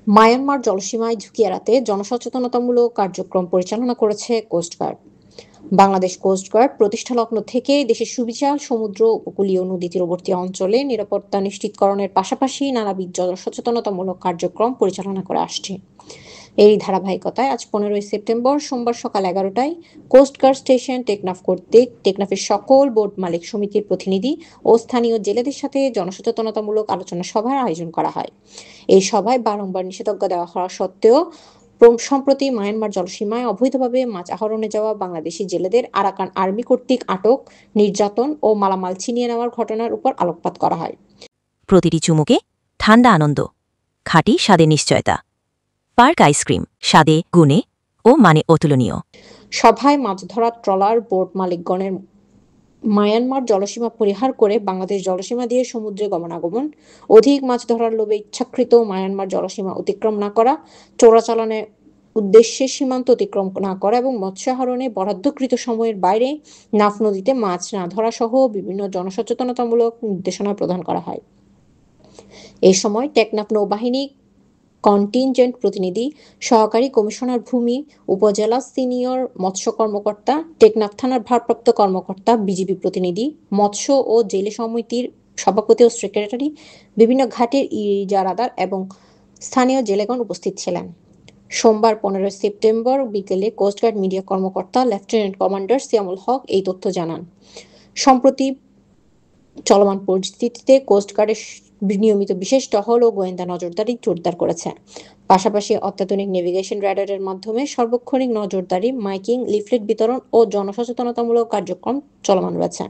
Myanmar জলসীমায় ঝুঁকি এড়াতে জনসচেতনতামূলক কার্যক্রম পরিচালনা করেছে কোস্টগার্ড। বাংলাদেশ কোস্টগার্ড প্রতিষ্ঠালগ্ন থেকে দেশের সুবিশাল সমুদ্র উপকূলীয় নদী তীরবর্তী অঞ্চলে নিরাপত্তা নিশ্চিতকরণের পাশাপাশি নানাবিধ জনসচেতনতামূলক কার্যক্রম পরিচালনা করে আসছে। এই ধারাবাহিকতায় আজ 15ই সেপ্টেম্বর সোমবার সকাল 11টায় কোস্টগার্ড স্টেশন টেকনাফ কর্তৃক টেকনাফের সকল বোট মালিক সমিতির প্রতিনিধি ও স্থানীয় জেলেদের সাথে জনসচেতনতামূলক আলোচনা সভার আয়োজন করা হয়। এই সভায় বারংবার নিষেধাজ্ঞা দেওয়া হওয়া সত্ত্বেও সম্প্রতি মায়ানমার জলসীমায় অবৈধভাবে মাছ আহরণে যাওয়া বাংলাদেশি জেলেদের আরাকান আর্মি কর্তৃক আটক, নির্যাতন ও মালামাল ছিনিয়ে নেওয়ার ঘটনার উপর আলোকপাত করা হয়। প্রতিটি চুমুকে ঠান্ডা আনন্দ, খাঁটি স্বাদে নিশ্চয়তা। পার্ক আইসক্রিম স্বাদে, গুণে ও মানে অতুলনীয়। সভায় মাছ ধরার ট্রলার বোট মালিকগণের মায়ানমার জলসীমা পরিহার করে বাংলাদেশ জলসীমা দিয়ে সমুদ্রে গমনাগমন, অধিক মাছ ধরার লোভে ইচ্ছাকৃত মায়ানমার জলসীমা অতিক্রম না করা, চোরাচালানের উদ্দেশ্যে সীমান্ত অতিক্রম না করা এবং মৎস্য আহরণে বরাদ্দকৃত সময়ের বাইরে নাফ নদীতে মাছ না ধরা সহ বিভিন্ন জনসচেতনতামূলক নির্দেশনা প্রদান করা হয়। এই সময় টেকনাফ নৌবাহিনী কন্টিনজেন্ট প্রতিনিধি, সহকারী কমিশনার ভূমি, উপজেলা সিনিয়র মৎস্য কর্মকর্তা, টেকনাফ থানার ভারপ্রাপ্ত কর্মকর্তা, বিজিবি প্রতিনিধি, মৎস্য ও জেলে সমিতির সভাপতি ও সেক্রেটারি, বিভিন্ন ঘাটের ইজারাদার এবং স্থানীয় জেলেগণ উপস্থিত ছিলেন। সোমবার 15ই সেপ্টেম্বর বিকেলে কোস্টগার্ড মিডিয়া কর্মকর্তা লেফটেন্যান্ট কমান্ডার সিয়ামুল হক এই তথ্য জানান। সম্প্রতি চলমান পরিস্থিতিতে কোস্টগার্ডের নিয়মিত বিশেষ টহল ও গোয়েন্দা নজরদারি জোরদার করেছে। পাশাপাশি অত্যাধুনিক নেভিগেশন র্যাডারের মাধ্যমে সার্বক্ষণিক নজরদারি, মাইকিং, লিফলেট বিতরণ ও জনসচেতনতামূলক কার্যক্রম চলমান রয়েছে।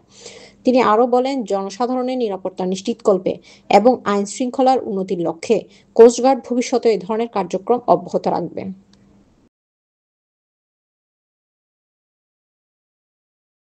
তিনি আরও বলেন, জনসাধারণের নিরাপত্তা নিশ্চিতকল্পে এবং আইন শৃঙ্খলার উন্নতির লক্ষ্যে কোস্টগার্ড ভবিষ্যতে এ ধরনের কার্যক্রম অব্যাহত রাখবে।